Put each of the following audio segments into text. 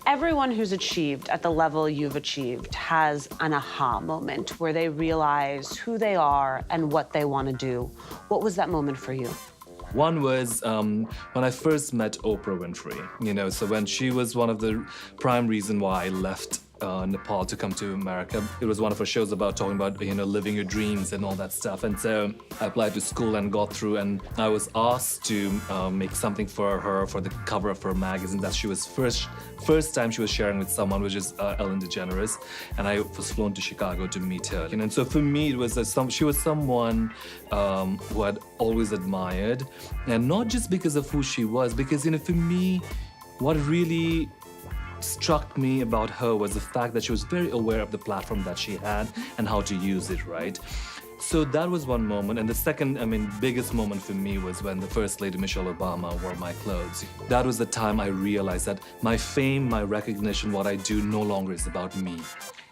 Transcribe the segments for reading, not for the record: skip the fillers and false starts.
Everyone who's achieved at the level you've achieved has an aha moment where they realize who they are and what they want to do. What was that moment for you? One was when I first met Oprah Winfrey, so when she was one of the prime reason why I left Nepal to come to America. It was one of her shows about talking about, living your dreams and all that stuff. And so I applied to school and got through, and I was asked to make something for her for the cover of her magazine that she was first time she was sharing with someone, which is Ellen DeGeneres. And I was flown to Chicago to meet her. And so for me, it was she was someone who I'd always admired. And not just because of who she was, because, for me, what really struck me about her was the fact that she was very aware of the platform that she had and how to use it, right? So that was one moment. And the second, biggest moment for me was when the First Lady Michelle Obama wore my clothes. That was the time I realized that my fame, my recognition, what I do no longer is about me.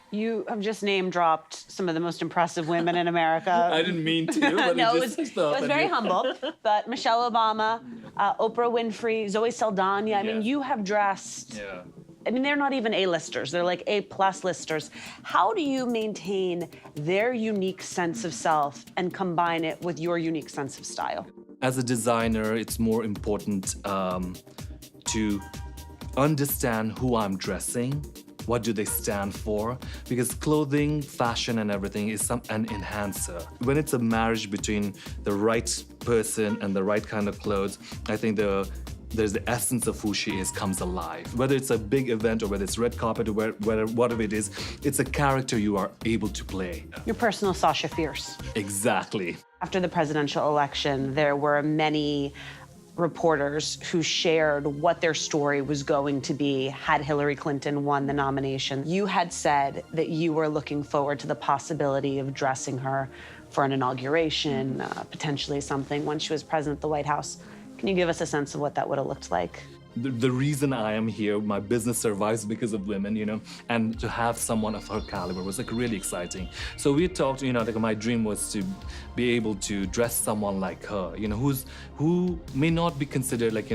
You have just name-dropped some of the most impressive women in America. I didn't mean to, but no, it was very humble. But Michelle Obama, Oprah Winfrey, Zoe Saldana, I mean, you have dressed... Yeah. They're not even A-listers. They're like A-plus listers. How do you maintain their unique sense of self and combine it with your unique sense of style? As a designer, it's more important to understand who I'm dressing. What do they stand for? Because clothing, fashion, and everything is an enhancer. When it's a marriage between the right person and the right kind of clothes, I think there's the essence of who she is comes alive. Whether it's a big event or whether it's red carpet or whatever it is, it's a character you are able to play. Your personal Sasha Fierce. Exactly. After the presidential election, there were many reporters who shared what their story was going to be had Hillary Clinton won the nomination. You had said that you were looking forward to the possibility of dressing her for an inauguration, potentially something when she was president of the White House. Can you give us a sense of what that would have looked like? The reason I am here, my business survives because of women, and to have someone of her caliber was really exciting. So we talked, my dream was to be able to dress someone like her, who may not be considered like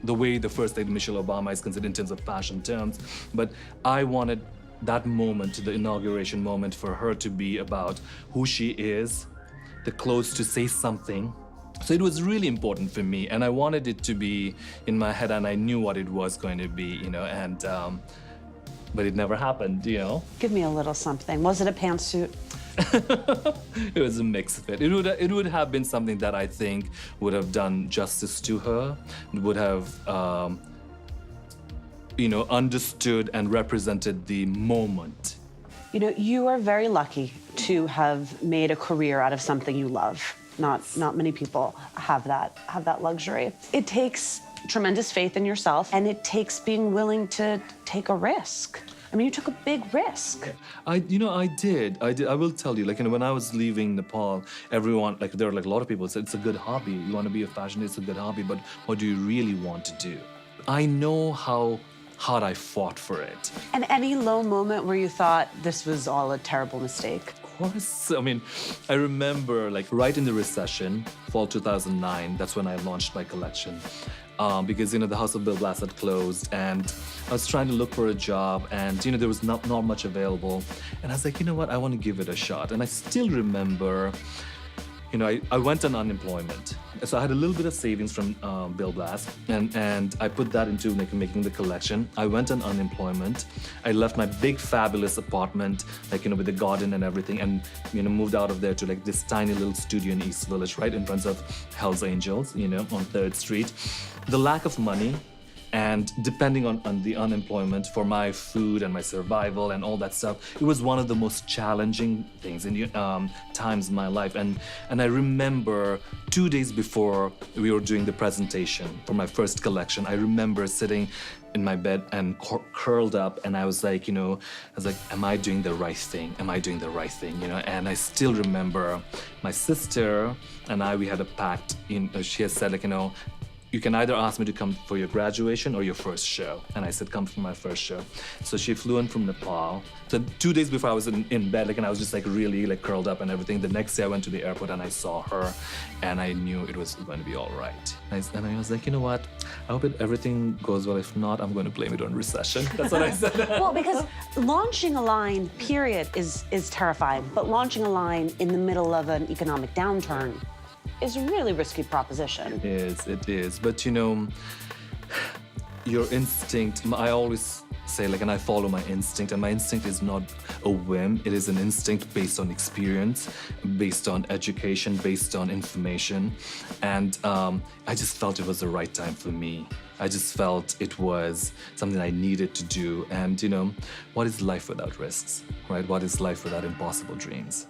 the way the First Lady Michelle Obama is considered in terms of fashion terms, but I wanted that moment, the inauguration moment, for her to be about who she is, the clothes to say something. So it was really important for me, and I wanted it to be in my head, and I knew what it was going to be, but it never happened, Give me a little something. Was it a pantsuit? It was a mix of it. It would have been something that I think would have done justice to her, would have, understood and represented the moment. You are very lucky to have made a career out of something you love. Not many people have that luxury. It takes tremendous faith in yourself, and it takes being willing to take a risk. You took a big risk. I did. I will tell you, when I was leaving Nepal, everyone, there were a lot of people said, it's a good hobby. You want to be a fashionista, it's a good hobby, but what do you really want to do? I know how hard I fought for it. And any low moment where you thought this was all a terrible mistake? Of course. I remember right in the recession, fall 2009, that's when I launched my collection. Because, the House of Bill Blass had closed, and I was trying to look for a job, and, there was not much available. And I was like, you know what, I want to give it a shot. And I still remember, I went on unemployment. So I had a little bit of savings from Bill Blass, and I put that into making the collection. I went on unemployment. I left my big, fabulous apartment, with the garden and everything, and, moved out of there to this tiny little studio in East Village, right in front of Hell's Angels, on 3rd Street. The lack of money, and depending on the unemployment for my food and my survival and all that stuff, it was one of the most challenging things in times in my life. And I remember 2 days before we were doing the presentation for my first collection, I remember sitting in my bed and curled up, and I was like, am I doing the right thing? Am I doing the right thing? And I still remember my sister and I, we had a pact. She has said, you can either ask me to come for your graduation or your first show. And I said, come for my first show. So she flew in from Nepal. So 2 days before I was in bed, like, and I was just like really like curled up and everything. The next day I went to the airport and I saw her and I knew it was going to be all right. And I was like, you know what? I hope everything goes well. If not, I'm going to blame it on recession. That's what I said. Well, because launching a line, period, is terrifying. But launching a line in the middle of an economic downturn is a really risky proposition. It is. But you know, your instinct, I always say, like, and I follow my instinct, and my instinct is not a whim. It is an instinct based on experience, based on education, based on information. And I just felt it was the right time for me. I just felt it was something I needed to do. And you know, what is life without risks, right? What is life without impossible dreams?